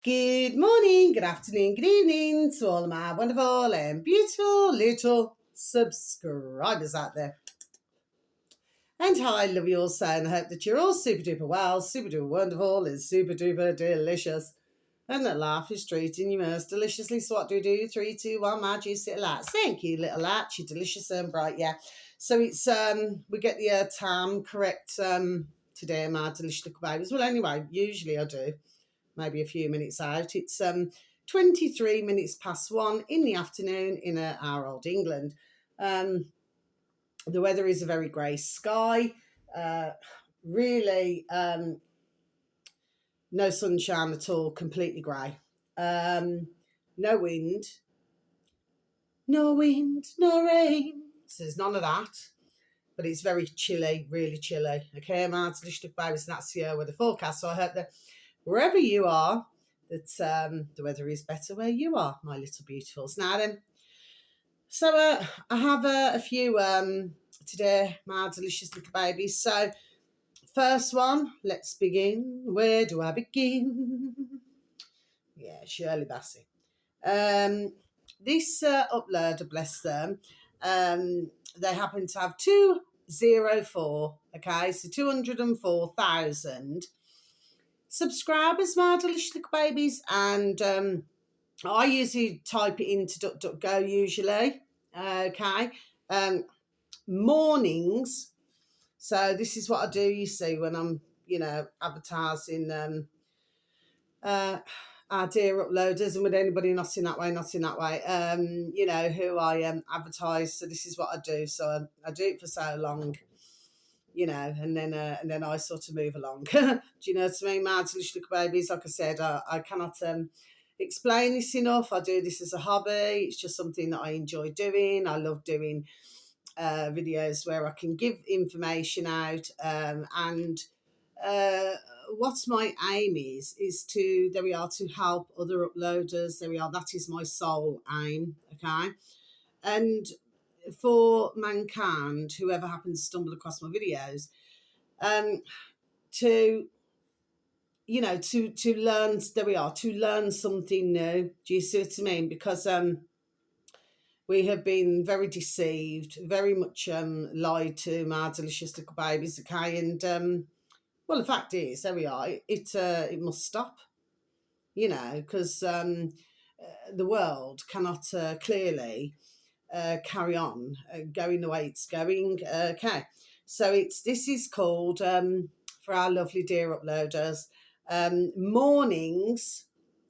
Good morning, good afternoon, good evening to all of my wonderful and beautiful little subscribers out there. And I love you all so, and I hope that you're all super duper well, super duper wonderful, and super duper delicious. And that life is treating you most deliciously. So what do we do? 3, 2, 1, my juicy little lights. Thank you, little lights. You're delicious and bright, yeah. So it's we get the time correct today, my delicious little babies. Well, anyway, usually I do. Maybe a few minutes out. It's 23 minutes past 1 in the afternoon in our old England. The weather is a very grey sky. Really, no sunshine at all, completely grey. No wind. No wind, no rain. So there's none of that. But it's very chilly, really chilly. Okay, my delicious babies, and that's the weather forecast. So I hope that wherever you are, that the weather is better where you are, my little beautifuls. Now then, so I have a few today, my delicious little babies. So first one, let's begin. Where do I begin? Yeah, Shirley Bassey. This uploader, bless them, they happen to have 204, okay, so 204,000 subscribers, my delicious little babies, and I usually type it into DuckDuckGo usually, okay, mornings. So this is what I do, you see, when I'm, advertising our dear uploaders, and with anybody not in that way, who I advertise. So this is what I do. So I do it for so long, and then I sort of move along. Do you know what I mean? My delicious little babies, like I said, I cannot explain this enough. I do this as a hobby. It's just something that I enjoy doing. I love doing videos where I can give information out, and what's my aim is to to help other uploaders. That is my sole aim, okay? And for mankind, whoever happens to stumble across my videos, to to learn, to learn something new. Do you see what I mean? Because we have been very deceived, very much lied to, my delicious little babies, okay? And well, the fact is, it must stop, because the world cannot clearly carry on going the way it's going. Okay, so this is called, for our lovely dear uploaders, mornings.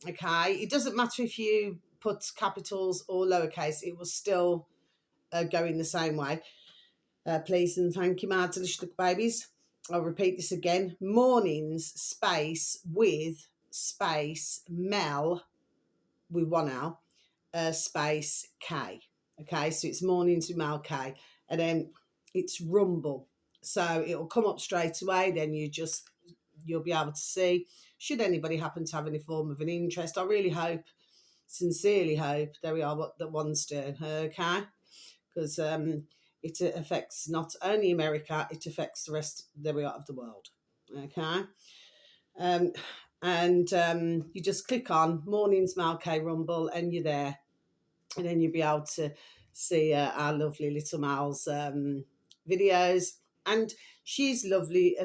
Okay, it doesn't matter if you put capitals or lowercase, it will still go in the same way. Please and thank you, my delicious little babies. I'll repeat this again. Mornings, space, with, space, Mel, with one L, space, K. Okay, so it's mornings with Mel K. And then it's Rumble. So it'll come up straight away. Then you'll be able to see. Should anybody happen to have any form of an interest, I really hope, sincerely hope, what that ones do. Okay, because it affects not only America, it affects the rest of the world. Okay. And you just click on Mornings Mal K Rumble and you're there. And then you'll be able to see our lovely little Mal's videos. And she's lovely.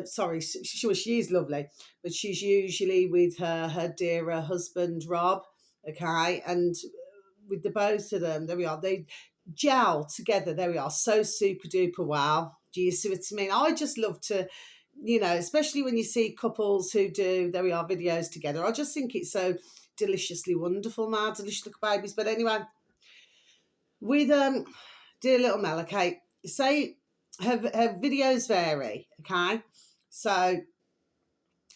She's lovely, but she's usually with her dear husband, Rob. Okay. And with the both of them, there we are. They gel together. There we are. So super duper well. Do you see what I mean? I just love to, especially when you see couples who do, there we are, videos together. I just think it's so deliciously wonderful, my delicious little babies. But anyway, with dear little Mel, okay, say her videos vary, okay? So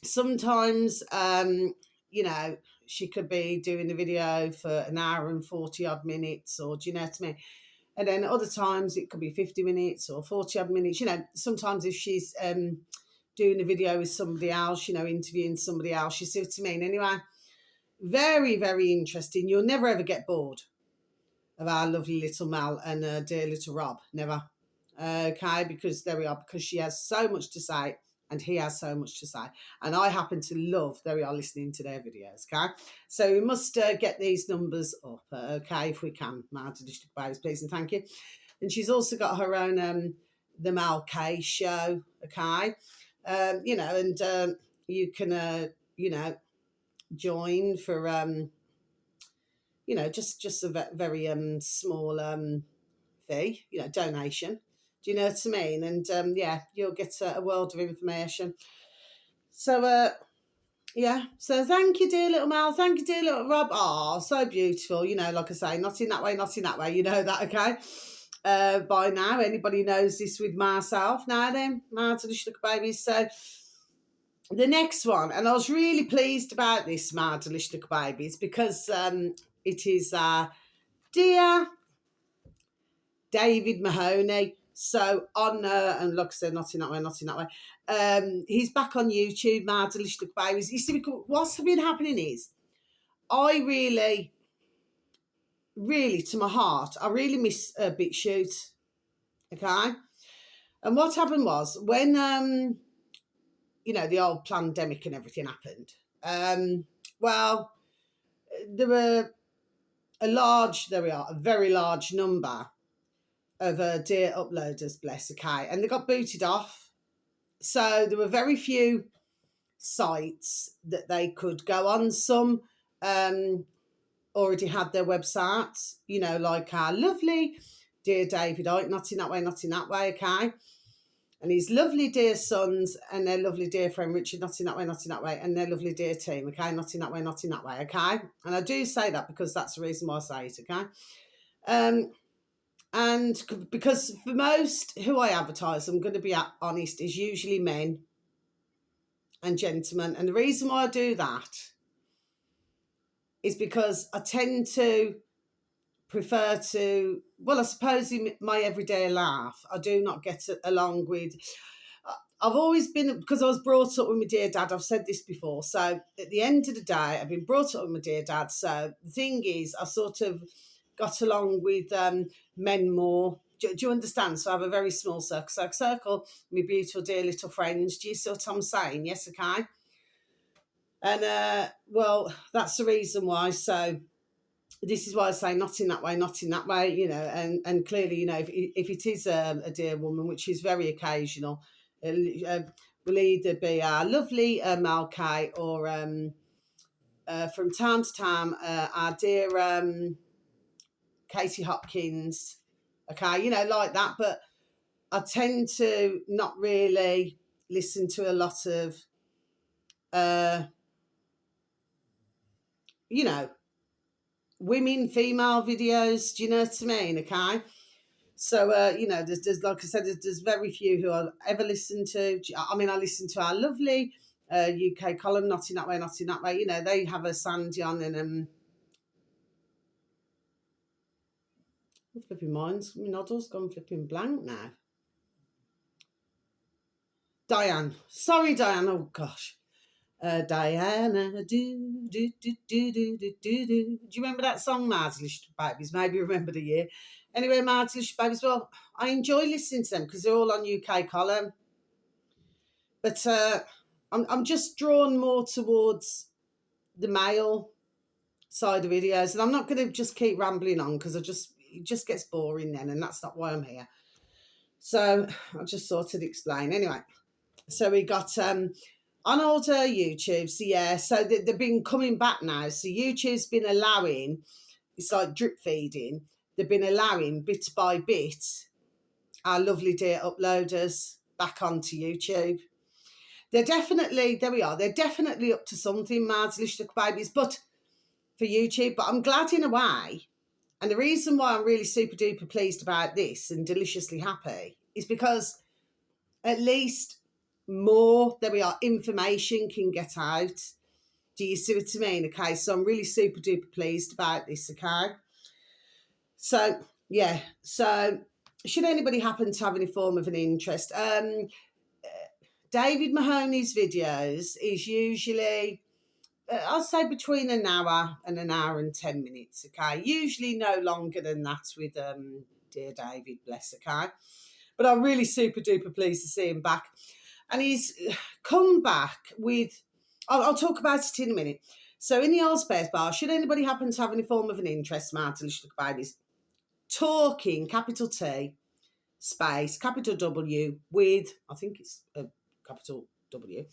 sometimes, she could be doing a video for an hour and 40 odd minutes, or do you know what I mean? And then other times it could be 50 minutes or 40 odd minutes. Sometimes if she's doing a video with somebody else, interviewing somebody else, you see what I mean? Anyway, very, very interesting. You'll never ever get bored of our lovely little Mel and dear little Rob. Never. Okay, because there we are, because she has so much to say and he has so much to say. And I happen to love that we are listening to their videos, okay? So we must get these numbers up, okay, if we can. Marta District Babies, please and thank you. And she's also got her own The Mal K Show, okay? You know, and you can, you know, join for, you know, just a very small fee, you know, donation. Do you know what I mean? And yeah, you'll get a world of information. So yeah, so thank you, dear little Mal. Thank you, dear little Rob. Oh, so beautiful. You know, like I say, not in that way, not in that way. You know that, okay? By now, anybody knows this with myself. Now then, Marta the Schluck Babies. So the next one, and I was really pleased about this, Marta the Schluck Babies, because it is dear David Mahoney. So on, and like I said, not in that way, not in that way. He's back on YouTube, Marta Schluck Babies. You see, what's been happening is, I really, to my heart, I really miss BitChute, okay? And what happened was, when, you know, the old pandemic and everything happened, well, there were a very large number of dear uploaders, bless, okay? And they got booted off. So there were very few sites that they could go on. Some already had their websites, you know, like our lovely dear David Icke, not in that way, not in that way, okay? And his lovely dear sons and their lovely dear friend Richard, not in that way, not in that way, and their lovely dear team, okay? Not in that way, not in that way, okay? And I do say that because that's the reason why I say it, okay? And because for most who I advertise, I'm going to be honest, is usually men and gentlemen. And the reason why I do that is because I tend to prefer to, well, I suppose in my everyday life, I do not get along with, I've always been, because I was brought up with my dear dad, I've said this before, so at the end of the day, I've been brought up with my dear dad, so the thing is, I sort of got along with men more. Do you understand? So I have a very small circle, my beautiful dear little friends. Do you see what I'm saying? Yes, okay. And well, that's the reason why. So this is why I say not in that way, not in that way, you know, and clearly, you know, if it is a dear woman, which is very occasional, will either be our lovely Mal K or from time to time our dear Katie Hopkins, okay, you know, like that. But I tend to not really listen to a lot of, you know, female videos. Do you know what I mean? Okay. So, you know, there's like I said, there's very few who I'll ever listen to. I mean, I listen to our lovely UK column, not in that way, not in that way. You know, they have a Sandy on and flipping minds. My noddle's gone flipping blank now. Diane. Sorry, Diane. Oh, gosh. Diana, do. Do you remember that song, Martlish Babies? Maybe remember the year. Anyway, Martlish Babies, well, I enjoy listening to them because they're all on UK column. But I'm just drawn more towards the male side of videos. And I'm not going to just keep rambling on because it just gets boring then, and that's not why I'm here. So I'll just sort of explain. Anyway, so we got on older YouTube, so yeah, so they've been coming back now. So YouTube's been allowing, it's like drip feeding, they've been allowing bit by bit our lovely dear uploaders back onto YouTube. They're definitely, there we are, they're definitely up to something, Martlish Babies, but for YouTube, but I'm glad in a way. And the reason why I'm really super duper pleased about this and deliciously happy is because at least more, there we are, information can get out. Do you see what I mean? Okay, so I'm really super duper pleased about this, okay? So, yeah, so should anybody happen to have any form of an interest, David Mahoney's videos is usually, I'll say between an hour and 10 minutes, okay? Usually no longer than that with dear David, bless, okay? But I'm really super duper pleased to see him back. And he's come back with, I'll talk about it in a minute. So in the old space bar, should anybody happen to have any form of an interest, Martin, let's look about this. Talking, capital T, space, capital W, with, I think it's a capital W,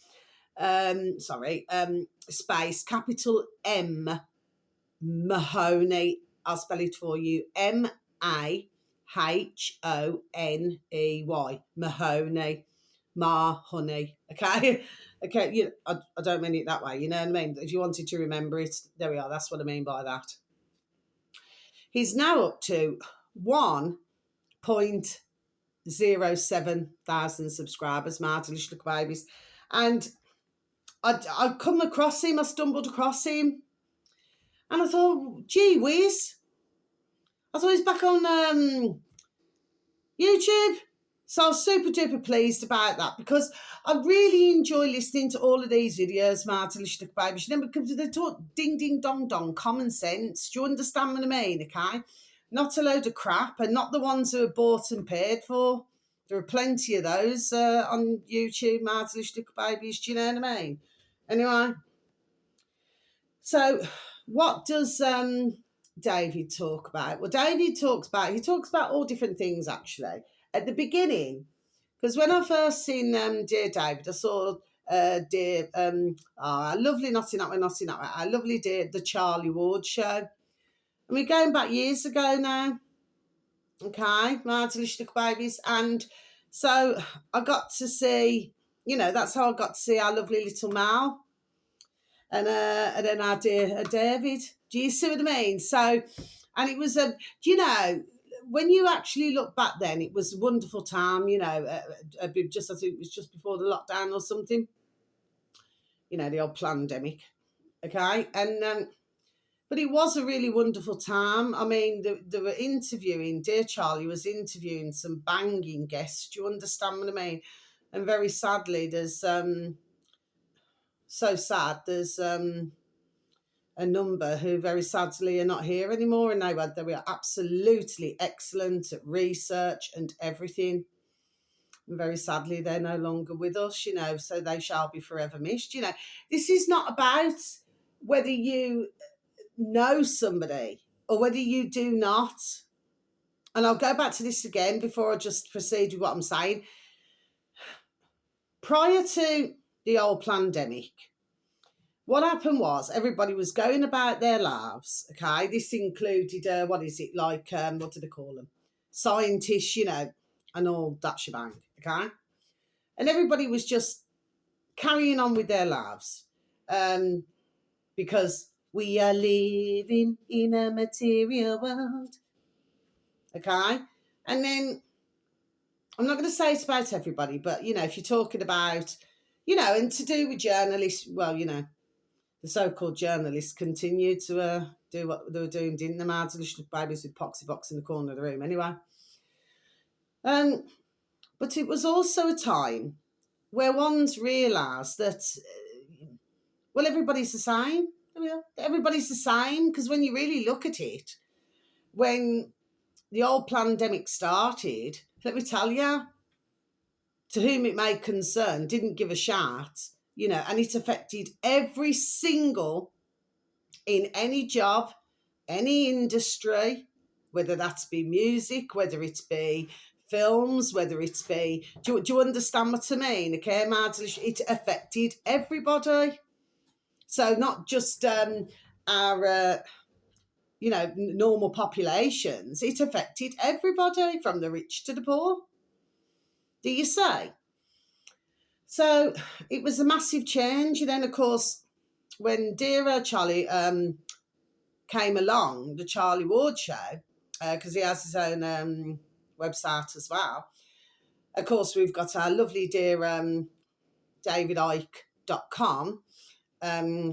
space, capital M, Mahoney. I'll spell it for you. Mahoney. Mahoney. Mahoney. Okay? Okay, you know, I don't mean it that way, you know what I mean? If you wanted to remember it, there we are. That's what I mean by that. He's now up to 1.07 thousand subscribers, Martin Little Babies. And I come across him, I stumbled across him, and I thought, gee whiz. I thought he's back on YouTube. So I was super duper pleased about that, because I really enjoy listening to all of these videos, Martin Little Babies. You know, because they talk ding ding dong dong, common sense. Do you understand what I mean? Okay? Not a load of crap, and not the ones who are bought and paid for. There are plenty of those on YouTube, Martin Little Babies. Do you know what I mean? Anyway, so what does David talk about? Well, David talks about all different things, actually. At the beginning, because when I first seen Dear David, I saw Dear, lovely Notting Up, lovely Dear, the Charlie Ward Show. And we're going back years ago now. Okay, Martin Little Babies. And so I got to see, you know, that's how I got to see our lovely little Mal. And then our dear David. Do you see what I mean? So, and it was, you know, when you actually look back then, it was a wonderful time, you know, I think it was just before the lockdown or something, you know, the old pandemic, okay? And, but it was a really wonderful time. I mean, they were interviewing, Dear Charlie was interviewing some banging guests, do you understand what I mean? And very sadly, there's, so sad, there's a number who very sadly are not here anymore, and they were absolutely excellent at research and everything. And very sadly, they're no longer with us, you know, so they shall be forever missed. You know, this is not about whether you know somebody or whether you do not. And I'll go back to this again before I just proceed with what I'm saying. Prior to the old pandemic, what happened was everybody was going about their lives, okay? This included, what do they call them? Scientists, you know, and all that shebang, okay? And everybody was just carrying on with their lives because we are living in a material world, okay? And then, I'm not going to say it's about everybody, but, you know, if you're talking about, you know, and to do with journalists, well, you know, the so-called journalists continued to do what they were doing, didn't they, Martin Little Babies with Poxy Box in the corner of the room anyway. But it was also a time where one's realised that, well, everybody's the same. Everybody's the same, because when you really look at it, when the old pandemic started, let me tell you, to whom it may concern, didn't give a shat, you know, and it affected every single, in any job, any industry, whether that's be music, whether it be films, whether it be, do you understand what I mean? Okay, Martin, it affected everybody. So not just our, you know, normal populations, it affected everybody from the rich to the poor. Do you say? So it was a massive change. And then, of course, when Dear Charlie came along, the Charlie Ward Show, because he has his own website as well. Of course, we've got our lovely dear davidicke.com,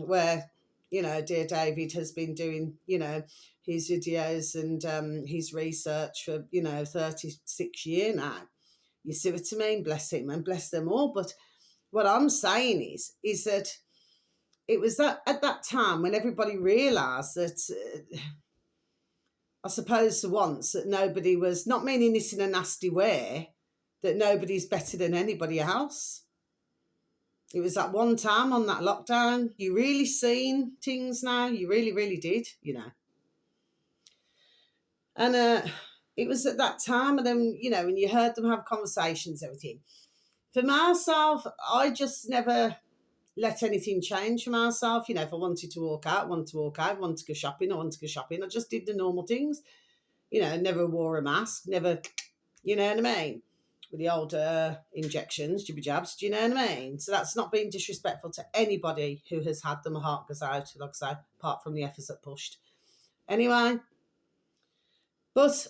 where, you know, dear David has been doing, you know, his videos and his research for, you know, 36 years now. You see what I mean? Bless him and bless them all. But what I'm saying is that it was that at that time when everybody realised that, I suppose for once, that nobody was, not meaning this in a nasty way, that nobody's better than anybody else. It was that one time on that lockdown, you really seen things now. You really, really did, you know. And it was at that time, and then, you know, when you heard them have conversations, everything. For myself, I just never let anything change for myself. You know, if I wanted to walk out, I wanted to walk out. I wanted to go shopping, I wanted to go shopping. I just did the normal things. You know, never wore a mask, never, you know what I mean? With the old injections, jibby jabs, do you know what I mean? So that's not being disrespectful to anybody who has had them. My heart goes out, like I say, apart from the efforts that pushed. Anyway, but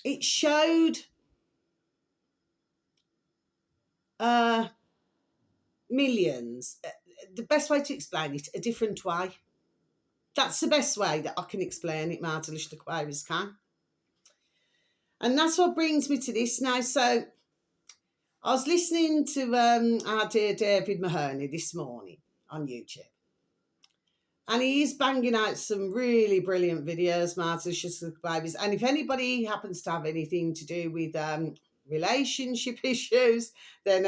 it showed millions. The best way to explain it, a different way. That's the best way that I can explain it, Martin Luther can. And that's what brings me to this now. So I was listening to our dear David Mahoney this morning on YouTube. And he's banging out some really brilliant videos, Marvelous Babies. And if anybody happens to have anything to do with relationship issues, then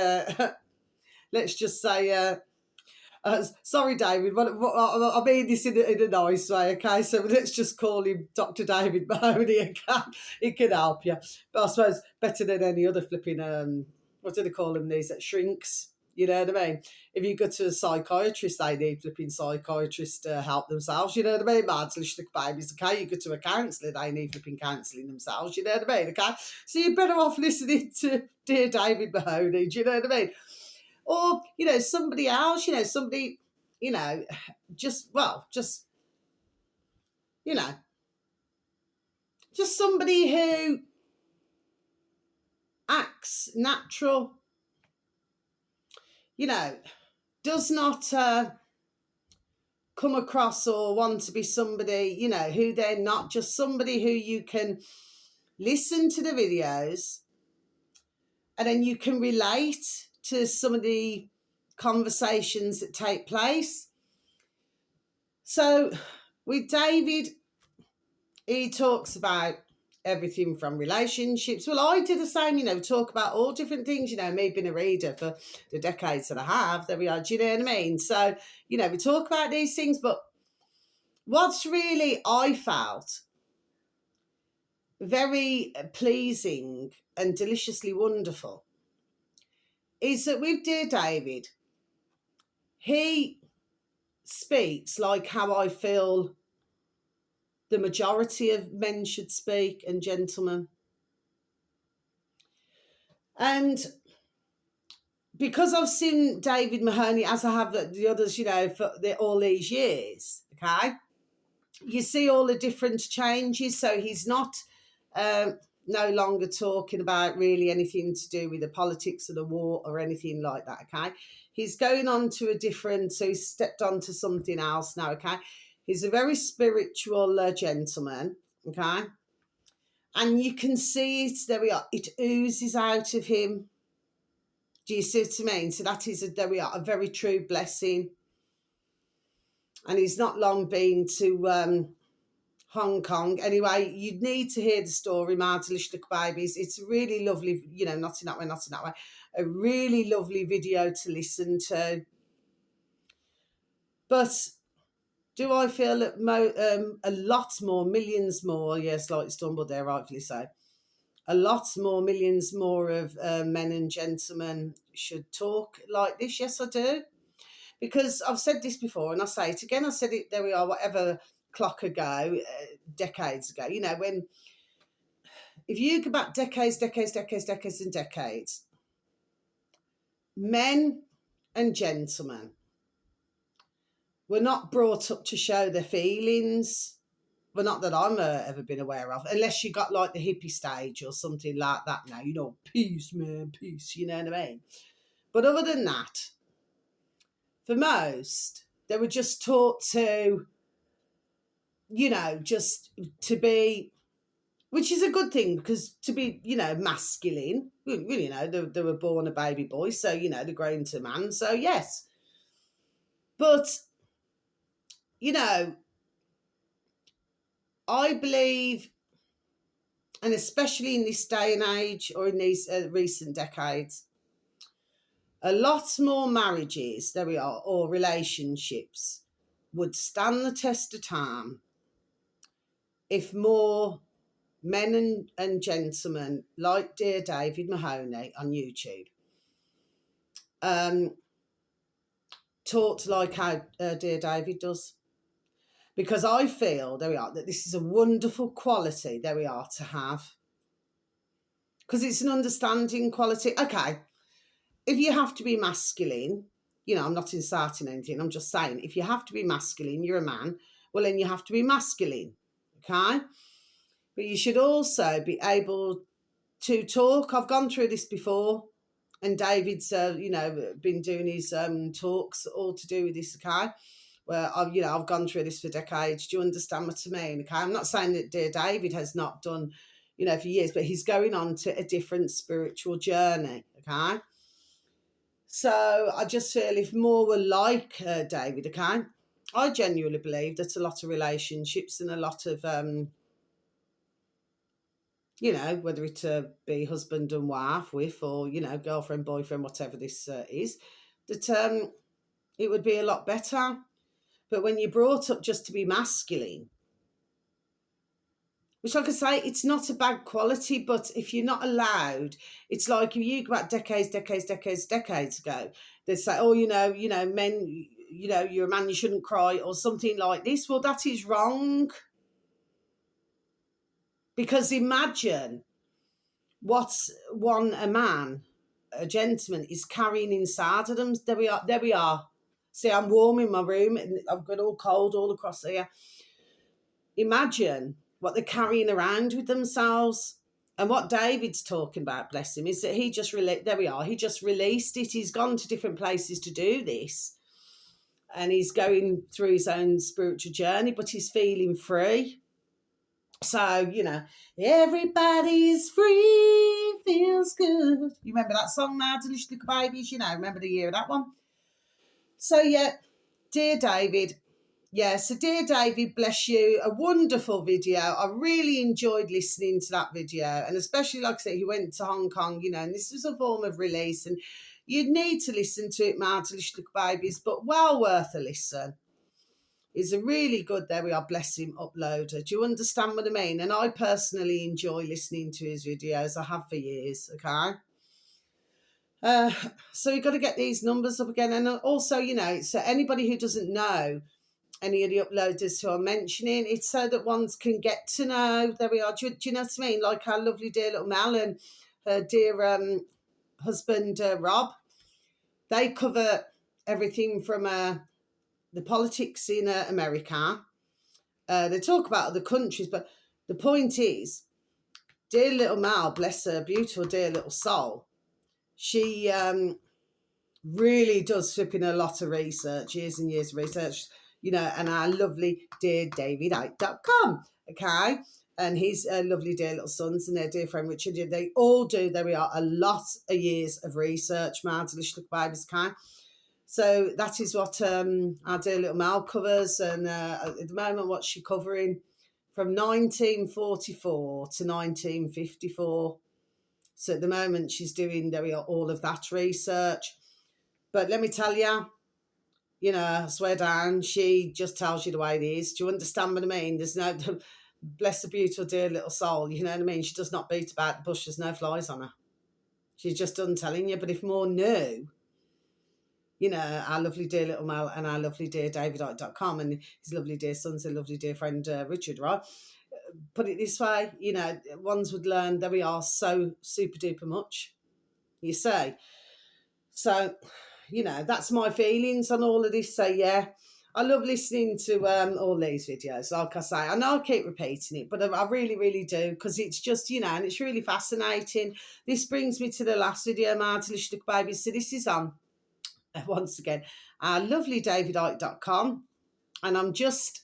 let's just say, sorry, David, I mean this in a nice way, okay? So let's just call him Dr. David Mahoney, okay? He can help you. But I suppose better than any other flipping, what do they call them these, that shrinks? You know what I mean? If you go to a psychiatrist, they need flipping psychiatrists to help themselves. You know what I mean? Mentally babies, okay? You go to a counsellor, they need flipping counselling themselves. You know what I mean? Okay? So you're better off listening to dear David Mahoney. Do you know what I mean? Or, you know, somebody else, you know, somebody, you know, just, you know, just somebody who acts natural, you know, does not come across or want to be somebody, you know, who they're not, just somebody who you can listen to the videos and then you can relate to some of the conversations that take place. So with David, he talks about everything from relationships. Well, I do the same, you know, talk about all different things, you know, me being a reader for the decades that I have, there we are, do you know what I mean? So, you know, we talk about these things, but what's really, I felt, very pleasing and deliciously wonderful is that with dear David, he speaks like how I feel the majority of men should speak and gentlemen. And because I've seen David Mahoney, as I have the others, you know, for all these years, okay, you see all the different changes. So he's not no longer talking about really anything to do with the politics of the war or anything like that, okay? He's going on to a different, so he's stepped on to something else now, okay? He's a very spiritual gentleman, okay? And you can see it, there we are, it oozes out of him. Do you see what I mean? So that is, there we are, a very true blessing. And he's not long been to Hong Kong. Anyway, you'd need to hear the story, Marvelous Babies. It's a really lovely, you know, not in that way, a really lovely video to listen to. But do I feel that a lot more, millions more, yes, like stumbled there, rightfully so, a lot more, millions more of men and gentlemen should talk like this? Yes, I do. Because I've said this before and I say it again. I said it, there we are, whatever clock ago, decades ago, you know, when, if you go back decades and decades, men and gentlemen were not brought up to show their feelings. Well, not that I'm ever been aware of, unless you got like the hippie stage or something like that now, you know, peace, man, peace, you know what I mean? But other than that, for most, they were just taught to, you know, just to be, which is a good thing, because to be, you know, masculine, you know, they were born a baby boy, so, you know, they're grown to man, so yes. But, you know, I believe, and especially in this day and age or in these recent decades, A lot more marriages, there we are, or relationships would stand the test of time if more men and gentlemen like Dear David Mahoney on YouTube talked like how Dear David does. Because I feel, there we are, that this is a wonderful quality, there we are, to have. Because it's an understanding quality. Okay, if you have to be masculine, I'm not insulting anything, I'm just saying, if you have to be masculine, you're a man, well, then you have to be masculine, okay? But you should also be able to talk. I've gone through this before, and David's, been doing his talks all to do with this, okay? Where I've gone through this for decades. Do you understand what I mean? Okay, I'm not saying that Dear David has not done, for years, but he's going on to a different spiritual journey, okay? So I just feel if more were like David, okay, I genuinely believe that a lot of relationships and a lot of, whether it be husband and wife with, or, girlfriend, boyfriend, whatever this is, that it would be a lot better. But when you're brought up just to be masculine, which, like I say, it's not a bad quality, but if you're not allowed, it's like if you go back decades ago, they'd say, oh, men, you're a man, you shouldn't cry, or something like this. Well, that is wrong. Because imagine what's a man, a gentleman, is carrying inside of them. There we are. See, I'm warm in my room, and I've got all cold all across here. Imagine what they're carrying around with themselves. And what David's talking about, bless him, is that he just released it. He's gone to different places to do this, and he's going through his own spiritual journey, but he's feeling free. So, everybody's free, feels good. You remember that song, now, Delicious Little Babies? Remember the year of that one? So, yeah, Dear David. Yeah, so Dear David, bless you, a wonderful video. I really enjoyed listening to that video, and especially, like I said, he went to Hong Kong, and this was a form of release, and you'd need to listen to it, my Delicious Little Babies, but well worth a listen. Is a really good, there we are, bless him, uploader. Do you understand what I mean? And I personally enjoy listening to his videos. I have for years, okay? So you've got to get these numbers up again. And also, so anybody who doesn't know any of the uploaders who I'm mentioning, it's so that ones can get to know, there we are. Do you know what I mean? Like our lovely dear little Mel and her dear husband, Rob. They cover everything from the politics in America. They talk about other countries, but the point is, dear little Mal, bless her beautiful dear little soul, she really does flip in a lot of research, years and years of research, and our lovely dear David8.com, okay? And his lovely dear little sons and their dear friend Richard, they all do, there we are, a lot of years of research, my delicious little babies, okay? So that is what our dear little Mal covers, and at the moment, what's she covering? From 1944 to 1954. So at the moment, she's doing, there we are, all of that research. But let me tell you, I swear down, she just tells you the way it is. Do you understand what I mean? There's no, bless the beautiful dear little soul, you know what I mean? She does not beat about the bush, there's no flies on her. She's just done telling you, but if more knew, our lovely dear little Mel and our lovely dear David8.com and his lovely dear sons and lovely dear friend Richard, right? Put it this way, ones would learn that we are so super duper much, you say. So, that's my feelings on all of this. So, yeah, I love listening to all these videos. Like I say, I know I keep repeating it, but I really, really do, because it's just, and it's really fascinating. This brings me to the last video, my delicious little babies. So this is on, once again, our lovely David8.com, and I'm just,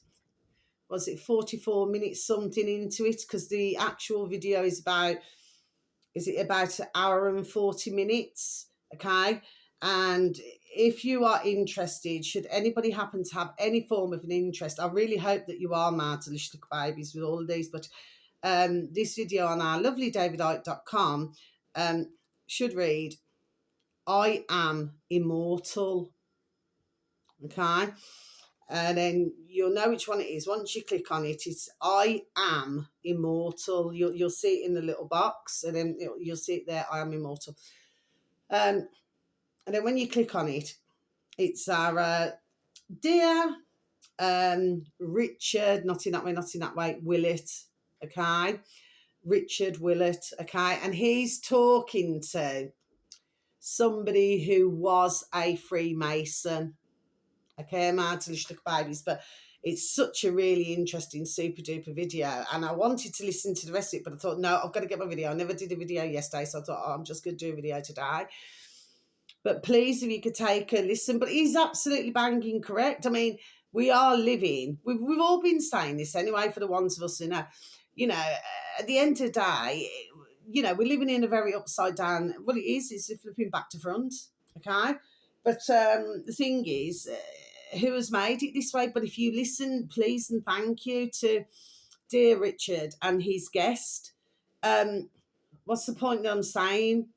44 minutes something into it, because the actual video is about an hour and 40 minutes, okay? And if you are interested, should anybody happen to have any form of an interest, I really hope that you are, my delicious little babies, with all of these, but this video on our lovely David8.com should read, I am immortal. Okay. And then you'll know which one it is. Once you click on it, it's I am immortal. You'll see it in the little box, and then you'll see it there, I am immortal. And then when you click on it, it's our dear Richard, not in that way, Willett, okay? Richard Willett, okay? And he's talking to somebody who was a Freemason, okay? I'm out to look babies, but it's such a really interesting, super duper video. And I wanted to listen to the rest of it, but I thought, no, I've got to get my video. I never did a video yesterday, so I thought, I'm just going to do a video today. But please, if you could take a listen. But he's absolutely banging correct. I mean, we are living, we've all been saying this anyway, for the ones of us who know, at the end of the day, we're living in a very upside down, well, it is, it's flipping back to front, okay? But the thing is, who has made it this way? But if you listen, please and thank you to dear Richard and his guest. What's the point that I'm saying?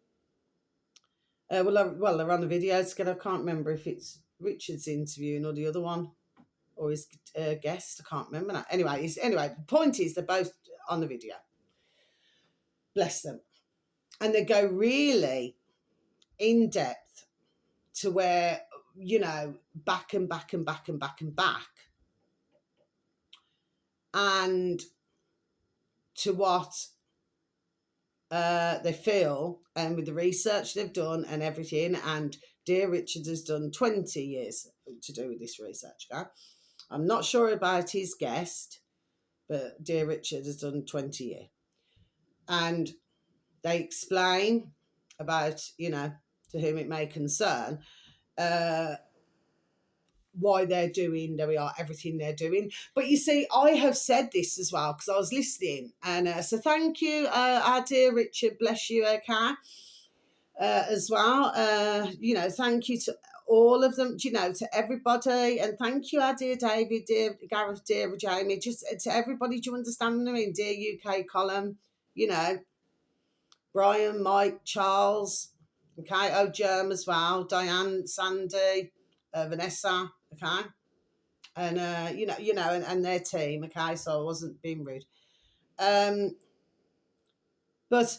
Well, they're on the video together. I can't remember if it's Richard's interviewing or the other one, or his guest. I can't remember now. Anyway, the point is they're both on the video. Bless them. And they go really in depth to where, back and back and back and back and back. And to what they feel, and with the research they've done and everything, and dear Richard has done 20 years to do with this research, okay? I'm not sure about his guest, but dear Richard has done 20 years. And they explain about, to whom it may concern, why they're doing, there we are, everything they're doing. But you see, I have said this as well, because I was listening. And so thank you, our dear Richard, bless you, okay, as well. Thank you to all of them, to everybody. And thank you, our dear David, dear Gareth, dear Jamie, just to everybody. Do you understand what I mean? Dear UK column, Brian, Mike, Charles, okay, Germ as well, Diane, Sandy, Vanessa, okay, and and their team, okay. So I wasn't being rude, but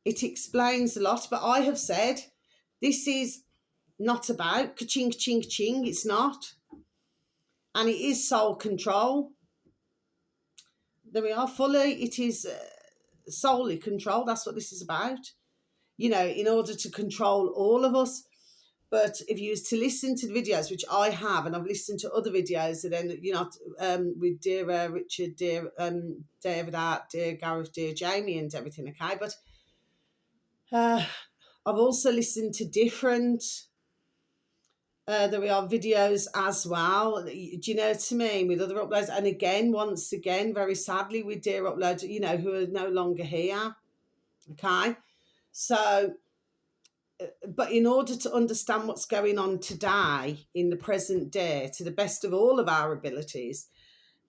it explains a lot. But I have said this is not about ka-ching, ka-ching, ka-ching. It's not, and it is soul control. There we are, fully. It is solely control. That's what this is about. In order to control all of us. But if you was to listen to the videos, which I have, and I've listened to other videos, and then, with dear Richard, dear David Art, dear Gareth, dear Jamie, and everything, okay? But I've also listened to different, there we are, videos as well. Do you know what I mean? With other uploads. And again, once again, very sadly, with dear uploads, who are no longer here, okay? So, but in order to understand what's going on today in the present day, to the best of all of our abilities,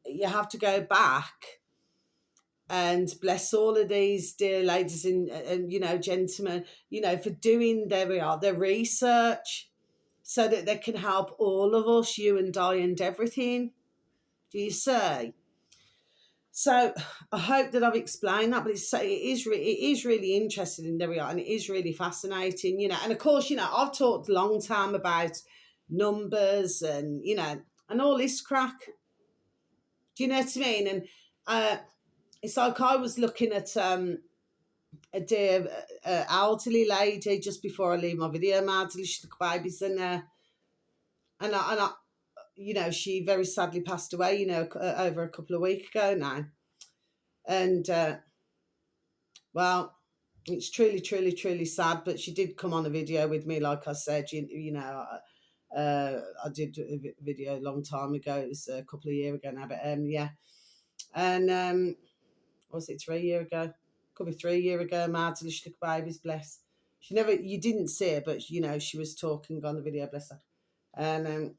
you have to go back and bless all of these dear ladies and gentlemen, for doing, there we are, their research, so that they can help all of us, you and I and everything. Do you see? So I hope that I've explained that, but it is really interesting, and there we are, and it is really fascinating, and of course, I've talked a long time about numbers and, and all this crack. Do you know what I mean? And it's like I was looking at a dear elderly lady just before I leave my video, elderly, she took babies, and I she very sadly passed away, over a couple of weeks ago now. And, well, it's truly, truly, truly sad, but she did come on a video with me, like I said, I did a video a long time ago. It was a couple of years ago now, but, yeah. And, was it 3 years ago? Could be 3 years ago, mad till she look babies, bless. You didn't see her, but, she was talking on the video, bless her. And,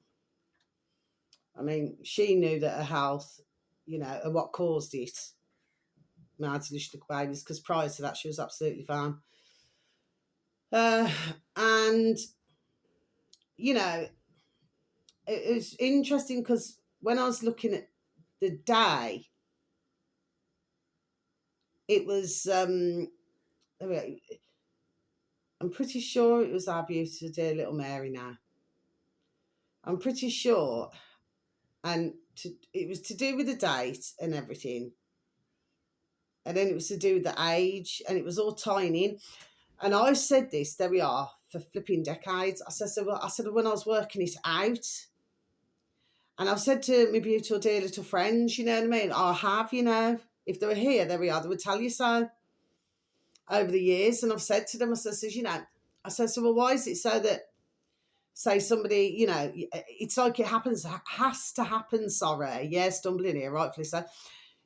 I mean, she knew that her health, and what caused it, mad till she look babies, because prior to that, she was absolutely fine. Uh, and, you know, it was interesting because when I was looking at the day, it was, I'm pretty sure it was Our Beautiful Dear Little Mary now. I'm pretty sure. And it was to do with the date and everything. And then it was to do with the age, and it was all tying in. And I've said this, there we are, for flipping decades. I said, when I was working it out, and I've said to my beautiful dear little friends, you know what I mean? I have, if they were here, there we are, they would tell you so over the years. And I've said to them, I said, so well, why is it so that, say somebody, it's like it has to happen, sorry, yeah, stumbling here, rightfully so.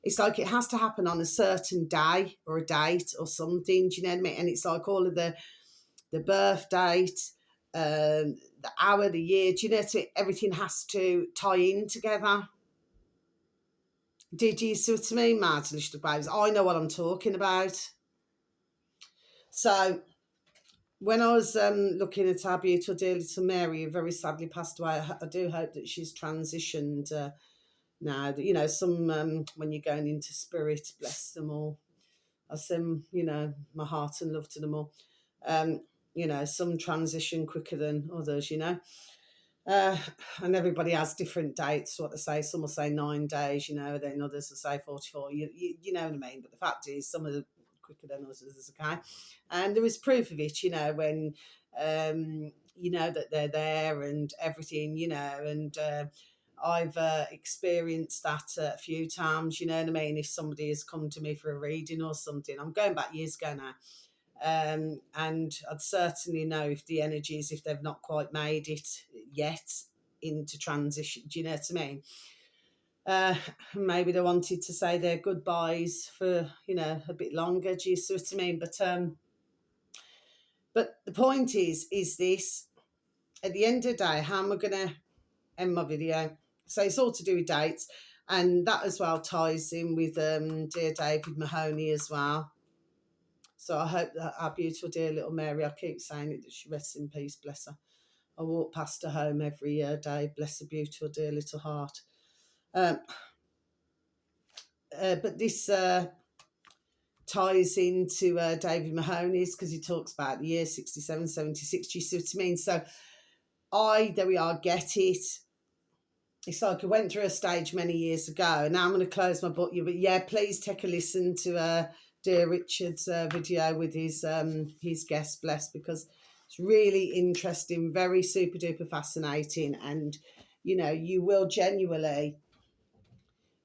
It's like it has to happen on a certain day or a date or something, do you know what I mean? And it's like all of the birth date, the hour, the year, do you know, everything has to tie in together. Did you see what I mean, Martin? I know what I'm talking about. So when I was looking at Our Beautiful Dear Little Mary, who very sadly passed away, I do hope that she's transitioned now. That some when you're going into spirit, bless them all. I send my heart and love to them all. Some transition quicker than others. And everybody has different dates. What they say, some will say 9 days. Then others will say 44. You know what I mean. But the fact is, some of the quicker than others, okay. And there is proof of it. When that they're there and everything. And I've experienced that a few times, you know what I mean? If somebody has come to me for a reading or something, I'm going back years ago now, and I'd certainly know if the energies, if they've not quite made it yet into transition, do you know what I mean? Maybe they wanted to say their goodbyes for, a bit longer, do you see what I mean? But the point is this, at the end of the day, how am I going to end my video? So it's all to do with dates, and that as well ties in with dear David Mahoney as well. So I hope that Our Beautiful Dear Little Mary, I keep saying it, that she rests in peace, bless her. I walk past her home every day, bless her beautiful dear little heart. But this ties into David Mahoney's, because he talks about the year 67, 76, you see what I mean? So there we are, get it. It's like I went through a stage many years ago, and now I'm going to close my book. But yeah, please take a listen to dear Richard's video with his guest, bless, because it's really interesting, very super duper fascinating, and you will genuinely,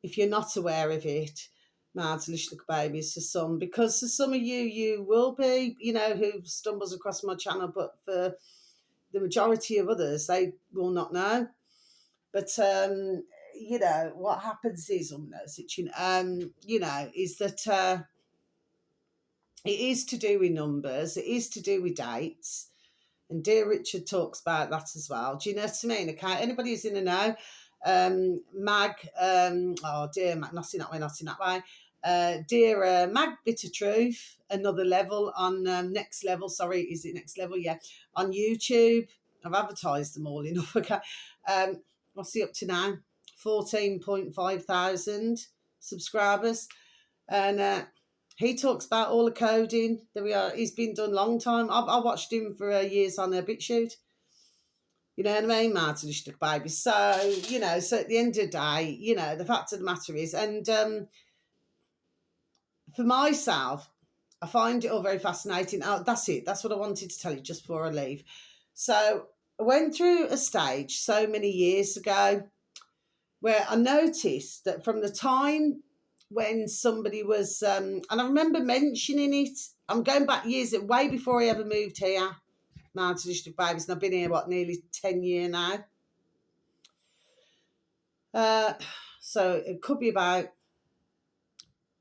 if you're not aware of it, Mads Little Babies, for some, because for some of you will be, who stumbles across my channel, but for the majority of others, they will not know. But what happens is, is that it is to do with numbers, it is to do with dates, and dear Richard talks about that as well. Do you know what I mean? Okay, anybody who's in the know, Mag, dear Mag, not in that way. Dear Mag Bitter Truth, another level on Next Level. Sorry, is it Next Level? Yeah, on YouTube. I've advertised them all enough. Okay. What's he up to now? 14.5 thousand subscribers. And he talks about all the coding. There we are. He's been done a long time. I watched him for years on a BitChute. You know what I mean? Martin Stuck Baby. So, so at the end of the day, the fact of the matter is, and for myself, I find it all very fascinating. That's it. That's what I wanted to tell you just before I leave. So I went through a stage so many years ago where I noticed that from the time when somebody was, and I remember mentioning it, I'm going back years, way before I ever moved here, Mountain District Babies, and I've been here, nearly 10 years now. So it could be about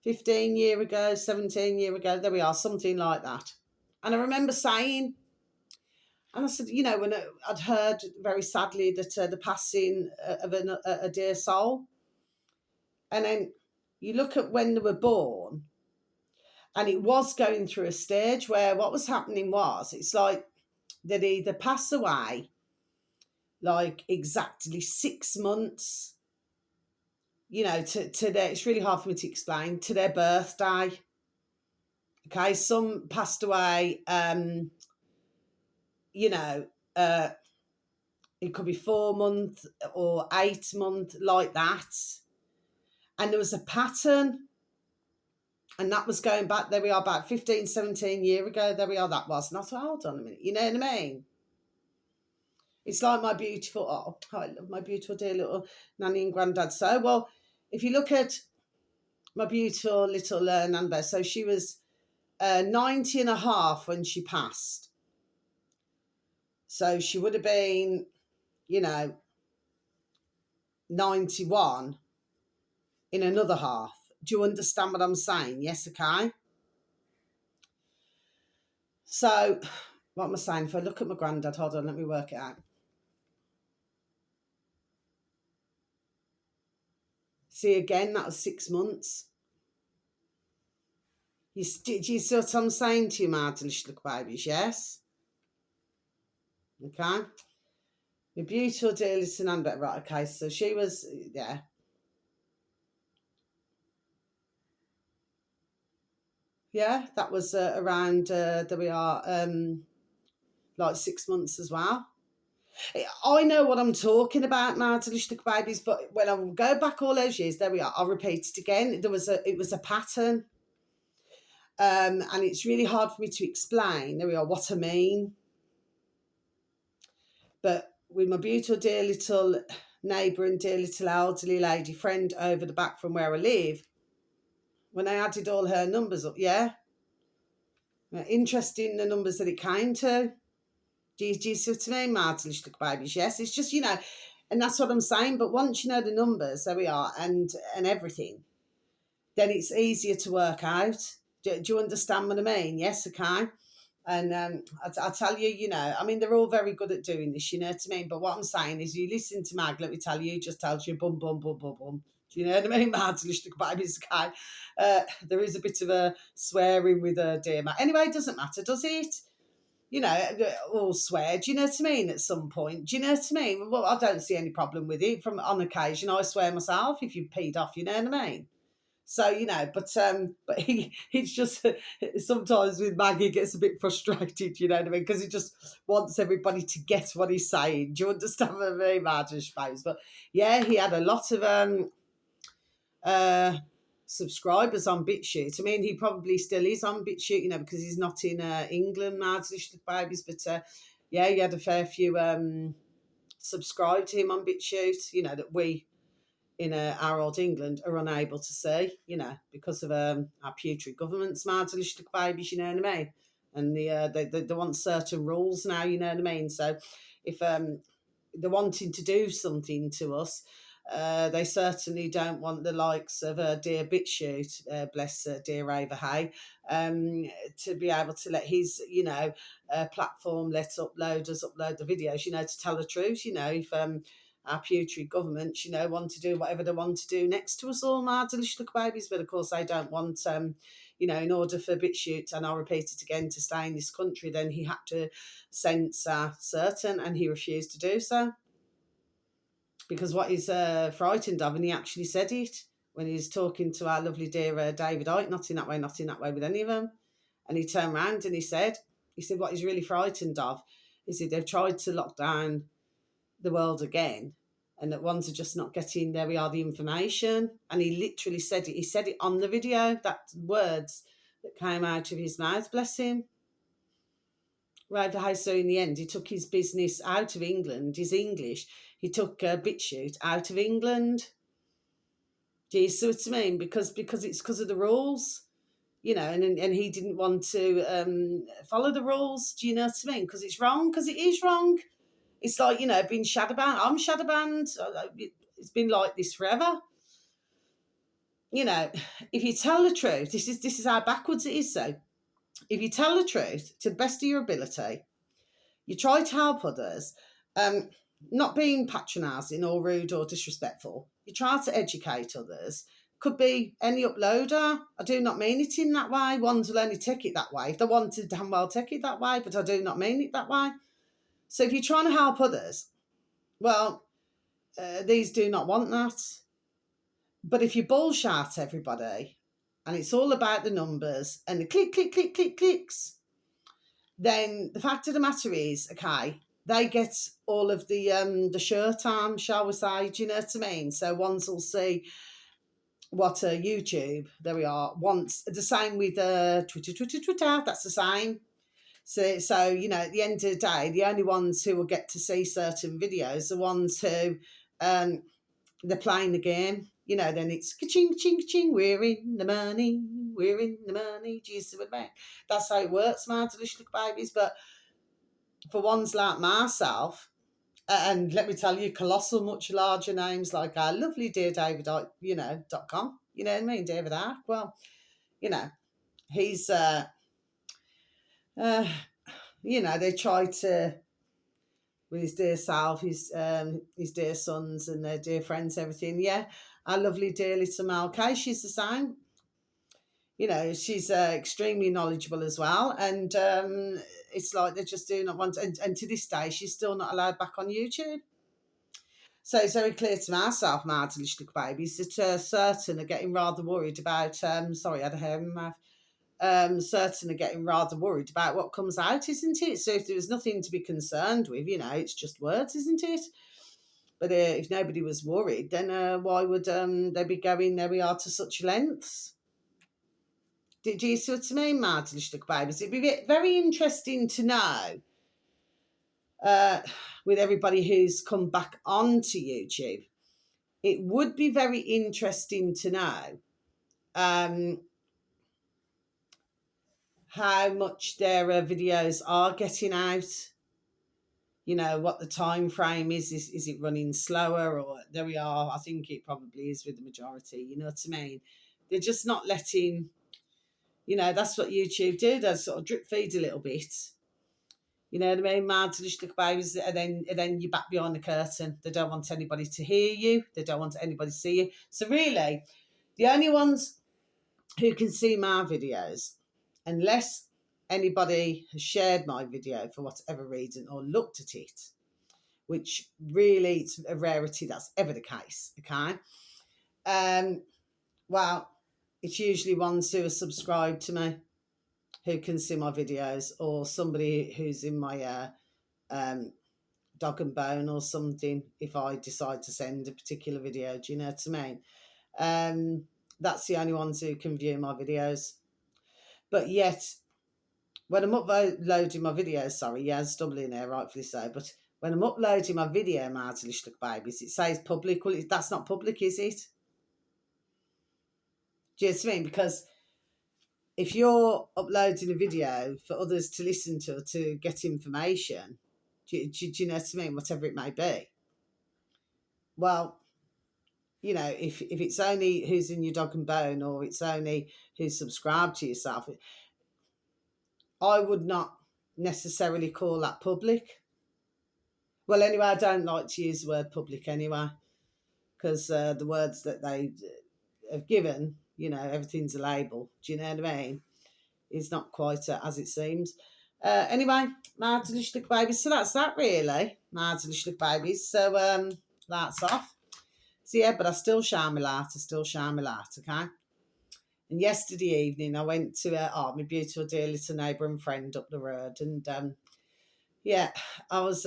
15 years ago, 17 years ago, there we are, something like that. And I remember saying, and I said, when I'd heard very sadly that the passing of a dear soul, and then you look at when they were born, And it was going through a stage where what was happening was, it's like they'd either pass away like exactly 6 months, to their, it's really hard for me to explain, to their birthday. Okay, some passed away, you know, uh, it could be 4 months or 8 months, like that. And there was a pattern, and that was going back, there we are, about 15, 17 years ago, there we are, that was. And I thought, hold on a minute, you know what I mean? It's like my beautiful, I love my beautiful dear little nanny and granddad. So, well, if you look at my beautiful little Nanba, so she was 90 and a half when she passed. So she would have been, 91 in another half. Do you understand what I'm saying? Yes, okay. So, what am I saying? If I look at my granddad, hold on, let me work it out. See, again, that was 6 months. Do you see what I'm saying to you, my little babies? Yes? Okay. My beautiful dear little Nanba. Right, okay, so she was, yeah. Yeah, that was around, there we are, like 6 months as well. I know what I'm talking about, my little babies, but when I go back all those years, there we are, I'll repeat it again. It was a pattern. And it's really hard for me to explain, there we are, what I mean. But with my beautiful dear little neighbour and dear little elderly lady friend over the back from where I live, when I added all her numbers up, yeah, interesting the numbers that it came to. Do you see what I mean, Martin? Little babies, yes. It's just, and that's what I'm saying. But once you know the numbers, there we are, and everything, then it's easier to work out. Do you understand what I mean? Yes, okay. And I tell you, I mean, they're all very good at doing this, you know what I mean? But what I'm saying is, you listen to Mag, let me tell you, he just tells you bum, bum, bum, bum, bum. Do you know what I mean? Martin, little babies, okay. There is a bit of a swearing with a dear Mag. Anyway, it doesn't matter, does it? All swear, do you know what I mean, at some point? Do you know what I mean? Well, I don't see any problem with it. On occasion, I swear myself if you peed off, you know what I mean? So, but it's just sometimes with Maggie, gets a bit frustrated, you know what I mean? Because he just wants everybody to get what he's saying. Do you understand what I mean, Martin, I suppose? But yeah, he had a lot of subscribers on BitChute. I mean, he probably still is on BitChute, because he's not in England, Martin, babies. But yeah, he had a fair few subscribed to him on BitChute, that we in our old England are unable to see, because of our putrid governments, Martin, babies, you know what I mean? And they want certain rules now, you know what I mean? So if they're wanting to do something to us, they certainly don't want the likes of dear BitChute, bless dear Ava Hay, to be able to let his, platform let upload the videos, to tell the truth, if our putrid governments, want to do whatever they want to do next to us all, my delicious little babies. But of course, they don't want, in order for BitChute, and I'll repeat it again, to stay in this country, then he had to censor certain, and he refused to do so. Because what he's frightened of, and he actually said it when he was talking to our lovely dear David Icke, not in that way with any of them. And he turned around and he said, what he's really frightened of is that they've tried to lock down the world again, and that ones are just not getting, there we are, the information. And he literally said it. He said it on the video, that words that came out of his mouth, bless him. Right, so in the end, he took his business out of England, his English. He took BitChute out of England. Do you see what I mean? Because it's because of the rules, and he didn't want to follow the rules. Do you know what I mean? Because it's wrong, because it is wrong. It's like, being shadow banned. I'm shadow banned. It's been like this forever. If you tell the truth, this is how backwards it is. So if you tell the truth to the best of your ability, you try to help others, not being patronising or rude or disrespectful. You try to educate others. Could be any uploader. I do not mean it in that way. Ones will only take it that way. If they want to damn well take it that way, but I do not mean it that way. So if you're trying to help others, well, these do not want that. But if you bullshit everybody, and it's all about the numbers and the clicks, then the fact of the matter is, okay, they get all of the shirt arm, shall we say, do you know what I mean? So ones will see what YouTube, there we are, once, the same with Twitter, that's the same. So, you know, at the end of the day, the only ones who will get to see certain videos are ones who they're playing the game. You know, then it's ka-ching, ching, ching, we're in the money, do you see what I mean? That's how it works, man, delicious little babies. But for ones like myself, and let me tell you, colossal, much larger names like our lovely dear David, .com, you know what I mean, David Ark, well, you know, he's, you know, they try to, with his dear self, his dear sons and their dear friends, everything. Yeah, our lovely dear little Mal Kay, she's the same. You know, she's extremely knowledgeable as well. And it's like they just do not want, and to this day, she's still not allowed back on YouTube. So it's very clear to myself, my delicious little babies, that certain are getting rather worried about, sorry, I had a hair in my mouth. Certain are getting rather worried about what comes out, isn't it? So if there was nothing to be concerned with, you know, it's just words, isn't it? But if nobody was worried, then why would they be going, there we are, to such lengths? Do you see what I mean, my delicious little babies? It'd be very interesting to know, with everybody who's come back onto YouTube, it would be very interesting to know how much their videos are getting out. You know, what the time frame is it running slower, or there we are, I think it probably is with the majority, you know what I mean? They're just not letting, you know, that's what YouTube do, they sort of drip feed a little bit. You know what I mean? Mad delicious little babies, and then you're back behind the curtain. They don't want anybody to hear you. They don't want anybody to see you. So really, the only ones who can see my videos, unless anybody has shared my video for whatever reason or looked at it, which really it's a rarity that's ever the case, okay? Well, it's usually ones who are subscribed to me, who can see my videos, or somebody who's in my dog and bone or something, if I decide to send a particular video, do you know what I mean? That's the only ones who can view my videos. But yet, when I'm uploading my videos, sorry, yeah, it's doubling there, rightfully so, but when I'm uploading my video, my delicious little babies, it says public. Well, that's not public, is it? Do you know what I mean? Because if you're uploading a video for others to listen to get information, do you know what I mean? Whatever it may be. Well, you know, if it's only who's in your dog and bone, or it's only who's subscribed to yourself, I would not necessarily call that public. Well, anyway, I don't like to use the word public anyway, because the words that they have given, you know, everything's a label. Do you know what I mean? It's not quite as it seems. Anyway, my delicious little babies. So that's that, really. My delicious little babies. So that's off. So yeah, but I still share my light. Okay? And yesterday evening, I went to my beautiful dear little neighbour and friend up the road. And yeah, I was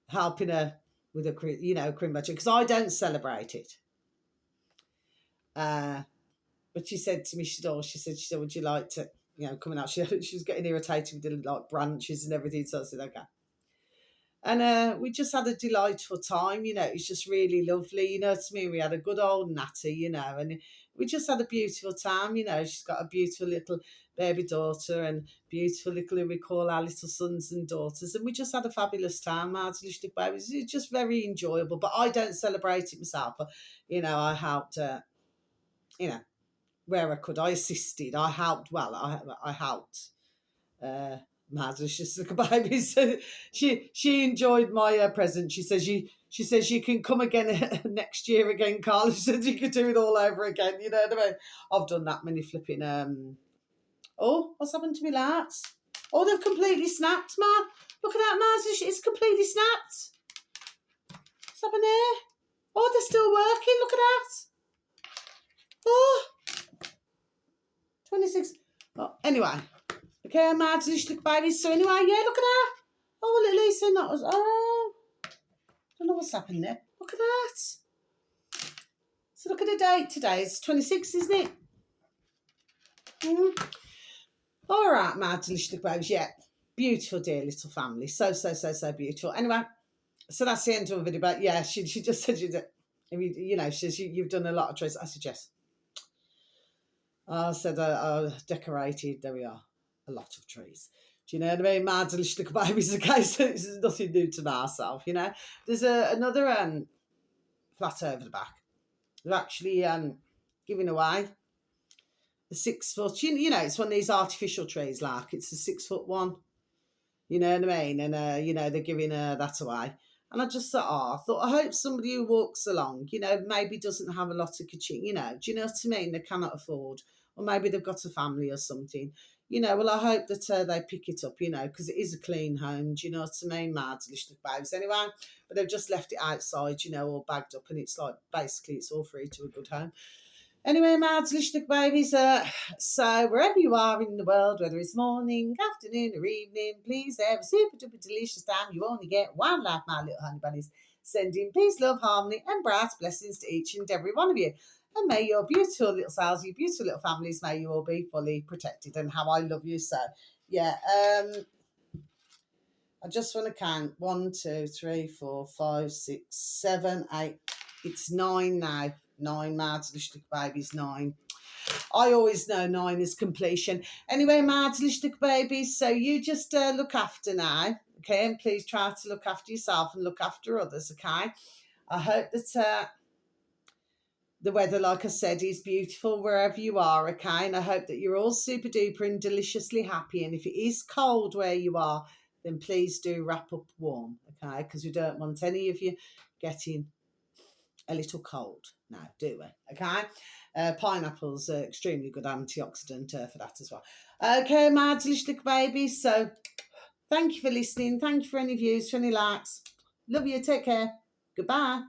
helping her with a, you know, cream budget, because I don't celebrate it. But she said to me, she said, would you like to, you know, coming out? She was getting irritated with the like branches and everything. So I said, okay. And we just had a delightful time, you know, it was just really lovely, you know what I mean? We had a good old natty, you know, and we just had a beautiful time, you know. She's got a beautiful little baby daughter and beautiful little, we call our little sons and daughters, and we just had a fabulous time, our delicious babies. It's just very enjoyable, but I don't celebrate it myself, but, you know, I helped, you know, where I could. I assisted, I helped, well, I helped Delicious Little Baby. So she enjoyed my present. She says you can come again next year again, Carl. She says you could do it all over again. You know what I mean? I've done that many flipping. Oh, what's happened to me lights? Oh, they've completely snapped, man. Look at that, man. It's completely snapped. What's happened there? Oh, they're still working. Look at that. Oh, 26. Oh, anyway. Okay, my little babies. So anyway, yeah, look at that. Oh, little Lisa, that was. Oh, don't know what's happened there. Look at that. So look at the date today. It's 26, isn't it? All right, my little babies. Yeah, beautiful, dear little family. So beautiful. Anyway, so that's the end of the video. But yeah, she just said she says you've done a lot of trees. I said yes. I said I decorated. There we are. A lot of trees. Do you know what I mean? My little babies. Okay, so this is nothing new to myself. You know, there's another flat over the back. They're actually giving away a 6 foot. You know, it's one of these artificial trees. Like it's a 6 foot one. You know what I mean? And they're giving that away. And I just thought, I hope somebody who walks along, maybe doesn't have a lot of kitchen. Do you know what I mean? They cannot afford, or maybe they've got a family or something. Well, I hope that they pick it up, because it is a clean home. Do you know what I mean? Mad little babes. Anyway, but they've just left it outside, all bagged up, and it's like basically it's all free to a good home. Anyway, my little babies, so wherever you are in the world, whether it's morning, afternoon, or evening, please have a super duper delicious time. You only get one life, my little honey bunnies. Sending peace, love, harmony, and bright blessings to each and every one of you. And may your beautiful little selves, your beautiful little families, may you all be fully protected. And how I love you so. Yeah, I just want to count 1, 2, 3, 4, 5, 6, 7, 8. It's 9 now. 9 mad little babies, 9. I always know 9 is completion. Anyway, mad little babies, so you just look after now, okay? And please try to look after yourself and look after others, okay? I hope that the weather, like I said, is beautiful wherever you are, okay? And I hope that you're all super duper and deliciously happy. And if it is cold where you are, then please do wrap up warm, okay? Because we don't want any of you getting a little cold now, do we? Okay. Pineapples are extremely good antioxidant for that as well. Okay, my little babies. So thank you for listening. Thank you for any views, for any likes. Love you. Take care. Goodbye.